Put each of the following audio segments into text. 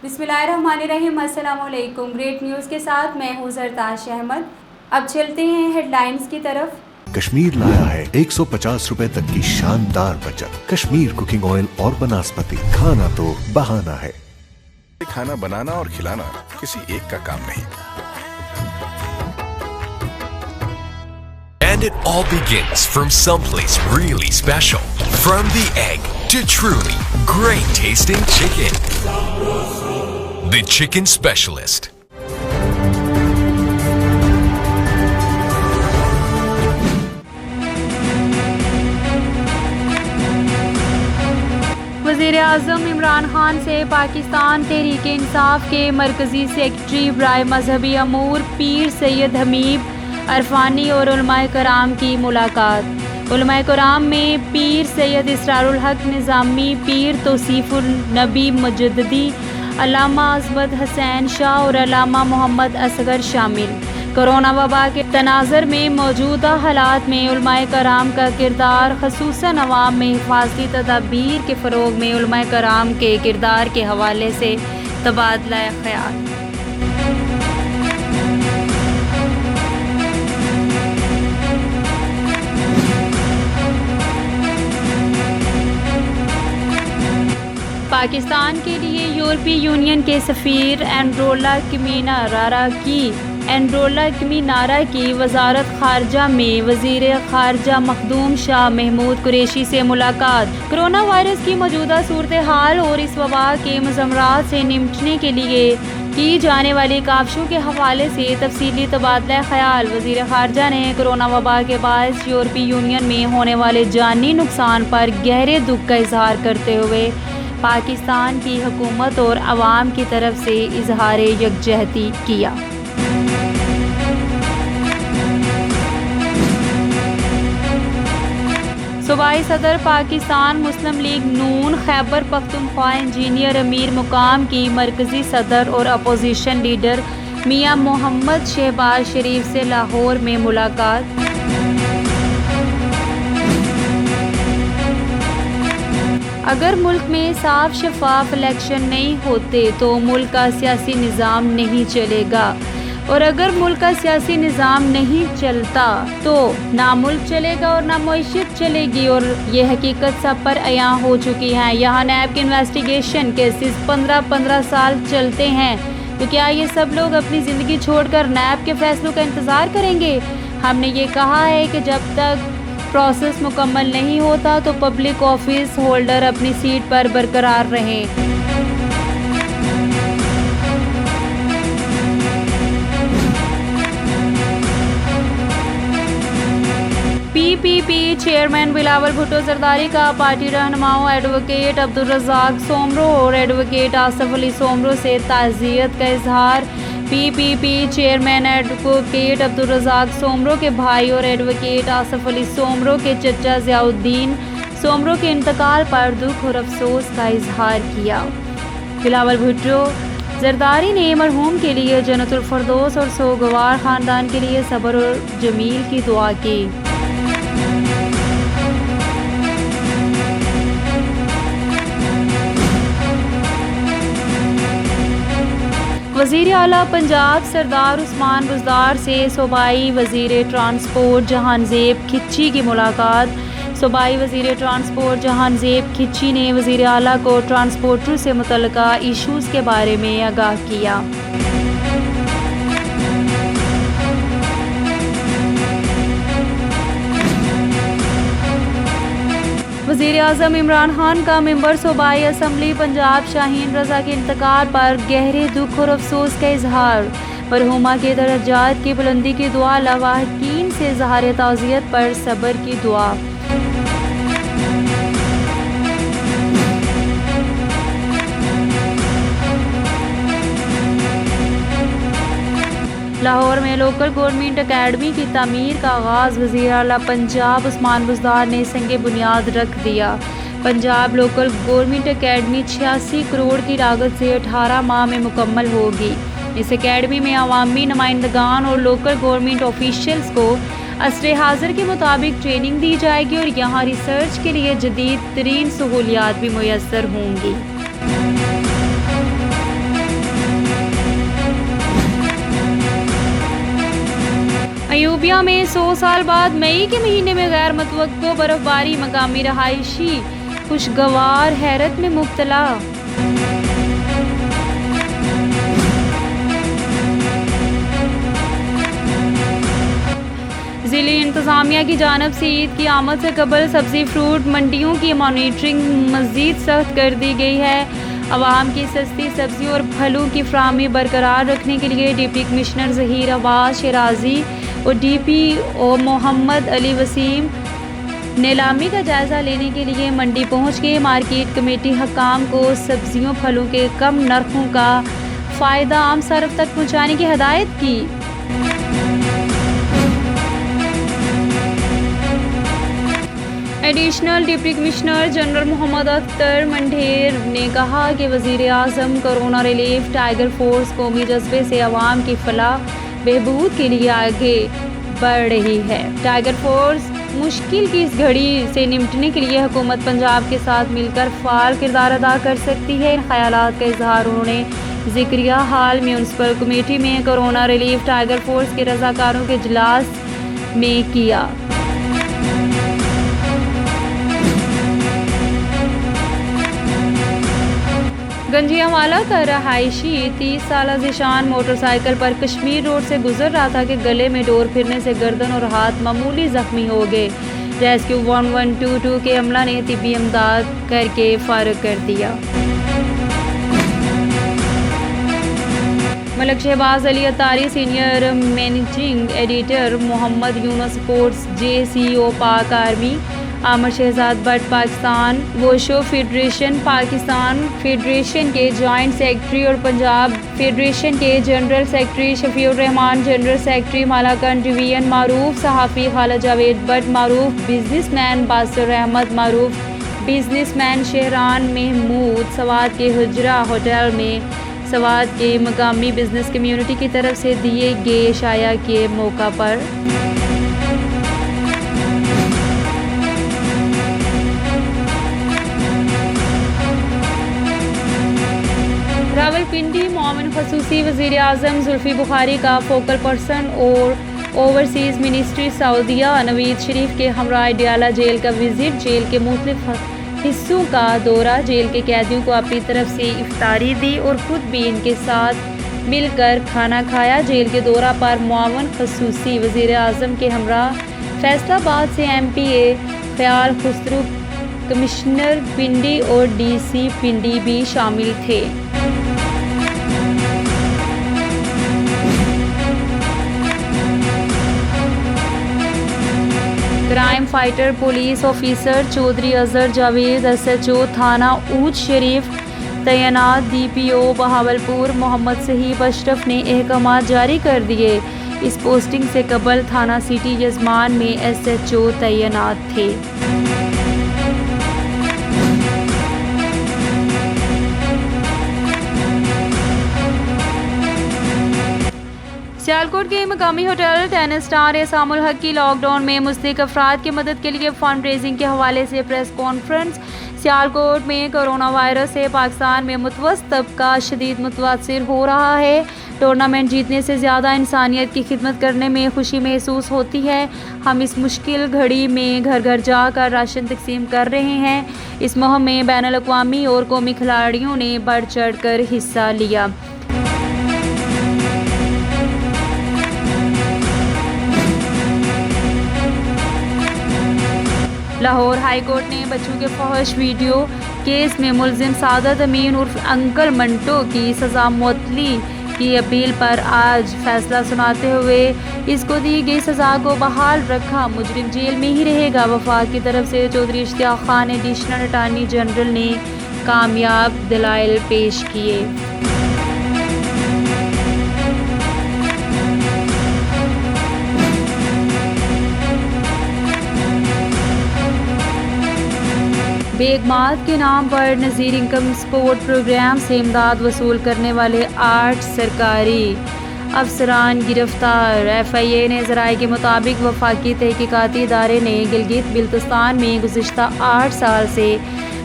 بسم اللہ الرحمن الرحیم، السلام علیکم۔ گریٹ نیوز کے ساتھ میں ہوں زرتاش احمد۔ اب چلتے ہیں ہیڈ لائنز کی طرف۔ کشمیر لایا ہے 150 روپے تک کی شاندار بچت۔ کشمیر کوکنگ آئل اور بناسپتی، کھانا تو بہانا ہے۔ کھانا بنانا اور کھلانا کسی ایک کا کام نہیں۔ And it all begins from someplace really special. From the egg to truly great tasting chicken. The Chicken Specialist. وزیر اعظم عمران خان سے پاکستان تحریک انصاف کے مرکزی سیکرٹری برائے مذہبی امور پیر سید حمیب عرفانی اور علماء کرام کی ملاقات۔ علماء کرام میں پیر سید اسرار الحق نظامی، پیر توصیف النبی مجددی، علامہ عصمت حسین شاہ اور علامہ محمد اصغر شامل۔ کرونا وبا کے تناظر میں موجودہ حالات میں علماء کرام کا کردار، خصوصاً عوام میں حفاظتی تدابیر کے فروغ میں علماء کرام کے کردار کے حوالے سے تبادلہ خیال۔ پاکستان کے لیے یورپی یونین کے سفیر اینڈرولا کمینارا کی وزارت خارجہ میں وزیر خارجہ مخدوم شاہ محمود قریشی سے ملاقات۔ کرونا وائرس کی موجودہ صورتحال اور اس وبا کے مضمرات سے نمٹنے کے لیے کی جانے والی کاوشوں کے حوالے سے تفصیلی تبادلہ خیال۔ وزیر خارجہ نے کرونا وبا کے باعث یورپی یونین میں ہونے والے جانی نقصان پر گہرے دکھ کا اظہار کرتے ہوئے پاکستان کی حکومت اور عوام کی طرف سے اظہار یکجہتی کیا۔ صوبائی صدر پاکستان مسلم لیگ نون خیبر پختونخوا انجینئر امیر مقام کی مرکزی صدر اور اپوزیشن لیڈر میاں محمد شہباز شریف سے لاہور میں ملاقات۔ اگر ملک میں صاف شفاف الیکشن نہیں ہوتے تو ملک کا سیاسی نظام نہیں چلے گا، اور اگر ملک کا سیاسی نظام نہیں چلتا تو نہ ملک چلے گا اور نہ معیشت چلے گی، اور یہ حقیقت سب پر عیاں ہو چکی ہے۔ یہاں نیب کے انویسٹیگیشن کیسز 15 سال چلتے ہیں، تو کیا یہ سب لوگ اپنی زندگی چھوڑ کر نیب کے فیصلوں کا انتظار کریں گے؟ ہم نے یہ کہا ہے کہ جب تک پروسیس مکمل نہیں ہوتا تو پبلک آفس ہولڈر اپنی سیٹ پر برقرار رہیں۔ پی پی چیئرمین بلاول بھٹو زرداری کا پارٹی رہنماؤں ایڈوکیٹ عبدالرزاق سومرو اور ایڈوکیٹ آصف علی سومرو سے تعزیت کا اظہار۔ P P chairman advocate Abdul Razzaq Soomro کے بھائی اور ایڈوکیٹ آصف علی سومرو کے چچا ضیاء الدین سومرو کے انتقال پر دکھ اور افسوس کا اظہار کیا۔ بلاول بھٹو زرداری نے مرحوم کے لیے جنت الفردوس اور سوگوار خاندان کے لیے صبر اور جمیل کی دعا کی۔ وزیر اعلیٰ پنجاب سردار عثمان بزدار سے صوبائی وزیر ٹرانسپورٹ جہان زیب کھچی کی ملاقات۔ صوبائی وزیر ٹرانسپورٹ جہان زیب کھچی نے وزیر اعلیٰ کو ٹرانسپورٹر سے متعلقہ ایشوز کے بارے میں آگاہ کیا۔ وزیر اعظم عمران خان کا ممبر صوبائی اسمبلی پنجاب شاہین رضا کے انتقال پر گہرے دکھ اور افسوس کا اظہار۔ مرحومہ کے درجات کی بلندی کی دعا، لواحقین سے اظہار تعزیت پر صبر کی دعا۔ لاہور میں لوکل گورنمنٹ اکیڈمی کی تعمیر کا آغاز، وزیر اعلیٰ پنجاب عثمان بزدار نے سنگ بنیاد رکھ دیا۔ Punjab local government academy 86 crore کی لاگت سے 18 ماہ میں مکمل ہوگی۔ اس اکیڈمی میں عوامی نمائندگان اور لوکل گورنمنٹ آفیشلز کو عصر حاضر کے مطابق ٹریننگ دی جائے گی، اور یہاں ریسرچ کے لیے جدید ترین سہولیات بھی میسر ہوں گی۔ شوپیاں میں 100 سال بعد مئی کے مہینے میں غیر متوقع برف باری، مقامی رہائشی خوشگوار حیرت میں مبتلا۔ ضلعی انتظامیہ کی جانب سے عید کی آمد سے قبل سبزی فروٹ منڈیوں کی مانیٹرنگ مزید سخت کر دی گئی ہے۔ عوام کی سستی سبزیوں اور پھلوں کی فراہمی برقرار رکھنے کے لیے ڈپٹی کمشنر ظہیر عباس شیرازی اور ڈی پی او محمد علی وسیم نیلامی کا جائزہ لینے کے لیے منڈی پہنچ کے مارکیٹ کمیٹی حکام کو سبزیوں پھلوں کے کم نرخوں کا فائدہ عام صارف تک پہنچانے کی ہدایت کی۔ ایڈیشنل ڈپٹی کمشنر جنرل محمد اختر منڈھیر نے کہا کہ وزیر اعظم کرونا ریلیف ٹائیگر فورس قومی جذبے سے عوام کی فلاح بہبود کے لیے آگے بڑھ رہی ہے۔ ٹائیگر فورس مشکل کی اس گھڑی سے نمٹنے کے لیے حکومت پنجاب کے ساتھ مل کر فعال کردار ادا کر سکتی ہے۔ ان خیالات کا اظہار انہوں نے ذکریہ حال میونسپل کمیٹی میں کرونا ریلیف ٹائیگر فورس کے رضاکاروں کے اجلاس میں کیا۔ گنجیاوالا کا رہائشی 30 سالہ ذیشان موٹر سائیکل پر کشمیر روڈ سے گزر رہا تھا کہ گلے میں ڈور پھرنے سے گردن اور ہاتھ معمولی زخمی ہو گئے۔ ریسکیو 1122 کے عملہ نے طبی امداد کر کے فارغ کر دیا۔ ملک شہباز علی اتاری senior managing editor, Muhammad Younis sports J C O Pak army, Aamir Shahzad Butt Pakistan wushu federation, Pakistan federation کے جوائنٹ سیکرٹری اور پنجاب فیڈریشن کے general secretary Shafi ur Rahman, general secretary Malakand division, معروف صحافی خالد جاوید بٹ، معروف بزنس مین باسر احمد، معروف بزنس مین شہران محمود، سوات کے حجرہ ہوٹل میں سوات کے مقامی بزنس کمیونٹی کی طرف سے دیے گئے عشائیہ کے موقع پر راولپنڈی معاون خصوصی وزیر اعظم زلفی بخاری کا فوکل پرسن اور اوورسیز منسٹری سعودیہ نوید شریف کے ہمراہ ڈیالہ جیل کا وزٹ، جیل کے مختلف حصوں کا دورہ، جیل کے قیدیوں کو اپنی طرف سے افطاری دی اور خود بھی ان کے ساتھ مل کر کھانا کھایا۔ جیل کے دورہ پر معاون خصوصی وزیر اعظم کے ہمراہ فیصل آباد سے ایم پی اے خیال خسرو، کمشنر پنڈی اور ڈی سی پنڈی بھی شامل تھے۔ Crime fighter police officer Chaudhry Azhar Javed, S H O تھانہ اونچ شریف تعینات، ڈی پی او بہاولپور محمد صحیب اشرف نے احکامات جاری کر دیے۔ اس پوسٹنگ سے قبل تھانہ سٹی یزمان میں ایس ایچ او تعینات تھے۔ سیالکوٹ کے مقامی ہوٹل 10 اسٹار احسام الحق کی لاک ڈاؤن میں مستحق افراد کی مدد کے لیے فنڈ ریزنگ کے حوالے سے پریس کانفرنس۔ سیالکوٹ میں کرونا وائرس سے پاکستان میں متوسط طبقہ شدید متاثر ہو رہا ہے۔ ٹورنامنٹ جیتنے سے زیادہ انسانیت کی خدمت کرنے میں خوشی محسوس ہوتی ہے۔ ہم اس مشکل گھڑی میں گھر گھر جا کر راشن تقسیم کر رہے ہیں۔ اس مہم میں بین الاقوامی اور قومی کھلاڑیوں نے بڑھ چڑھ کر حصہ لیا۔ لاہور ہائی کورٹ نے بچوں کے فحش ویڈیو کیس میں ملزم سعادت امین عرف انکل منٹو کی سزا معطلی کی اپیل پر آج فیصلہ سناتے ہوئے اس کو دی گئی سزا کو بحال رکھا۔ مجرم جیل میں ہی رہے گا۔ وفاق کی طرف سے چودھری اشتیاق خان ایڈیشنل اٹارنی جنرل نے کامیاب دلائل پیش کیے۔ بیگمات کے نام پر نذیر انکم سپورٹ پروگرام سے امداد وصول کرنے والے 8 سرکاری افسران گرفتار۔ ایف آئی اے نے ذرائع کے مطابق وفاقی تحقیقاتی ادارے نے گلگت بلتستان میں گزشتہ 8 سال سے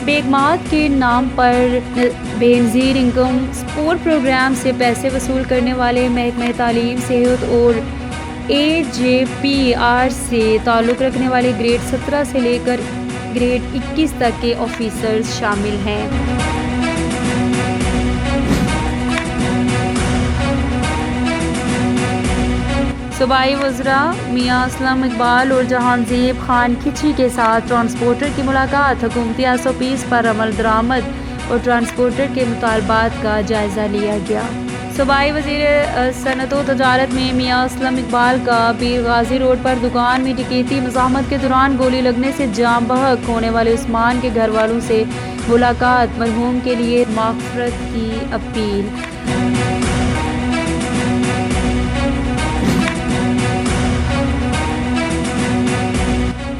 بیگمات کے نام پر بے نظیر انکم سپورٹ پروگرام سے پیسے وصول کرنے والے محکمہ تعلیم، صحت اور AJPR سے تعلق رکھنے والے گریڈ 17 سے لے کر گریڈ 21 تک کے آفیسرز شامل ہیں۔ صوبائی وزراء میاں اسلم اقبال اور جہانزیب خان کھچی کے ساتھ ٹرانسپورٹر کی ملاقات، حکومتی SOPs پر عمل درآمد اور ٹرانسپورٹر کے مطالبات کا جائزہ لیا گیا۔ صوبائی وزیر صنعت و تجارت میں میاں اسلم اقبال کا پیر غازی روڈ پر دکان میں ڈکیتی مزاحمت کے دوران گولی لگنے سے جاں بحق ہونے والے عثمان کے گھر والوں سے ملاقات، مرحوم کے لیے مغفرت کی اپیل۔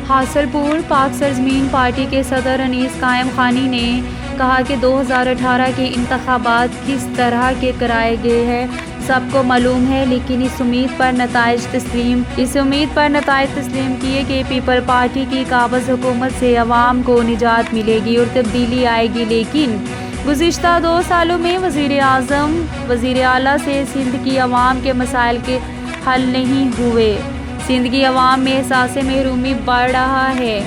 حاصل پور پاک سرزمین پارٹی کے صدر انیس قائم خانی نے کہا کہ 2018 کے انتخابات کس طرح کے کرائے گئے ہیں سب کو معلوم ہے، لیکن اس امید پر نتائج تسلیم کیے کہ پیپل پارٹی کی قابض حکومت سے عوام کو نجات ملے گی اور تبدیلی آئے گی، لیکن گزشتہ 2 سالوں میں وزیر اعظم وزیر اعلیٰ سے سندھ کی عوام کے مسائل کے حل نہیں ہوئے۔ سندھ کی عوام میں احساس محرومی بڑھ رہا ہے۔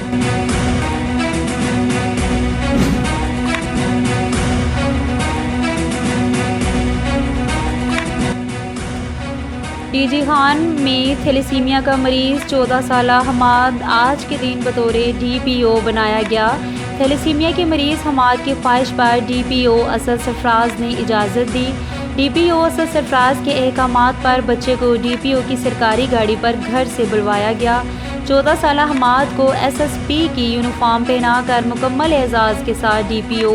DG خان میں تھیلیسیمیا کا مریض 14 سالہ حماد آج کے دن بطور DPO بنایا گیا۔ تھیلیسیمیا کے مریض حماد کی خواہش پر DPO اسد سرفراز نے اجازت دی۔ DPO اسد سرفراز کے احکامات پر بچے کو DPO کی سرکاری گاڑی پر گھر سے بلوایا گیا۔ 14 سالہ حماد کو SSP کی یونیفارم پہنا کر مکمل اعزاز کے ساتھ DPO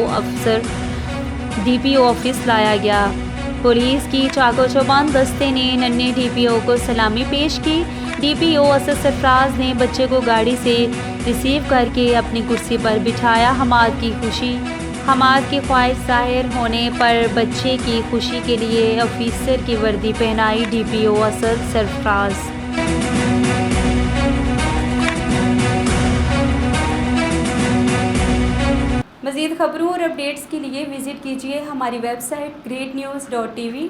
آفس لایا گیا۔ پولیس کی چاقو چوبند دستے نے ننھے DPO کو سلامی پیش کی۔ DPO اسد سرفراز نے بچے کو گاڑی سے ریسیو کر کے اپنی کرسی پر بٹھایا۔ حماد کی خواہش ظاہر ہونے پر بچے کی خوشی کے لیے آفیسر کی وردی پہنائی DPO اسد سرفراز۔ مزید خبروں اور اپڈیٹس کے لیے وزٹ کیجیے ہماری ویب سائٹ greatnews.tv۔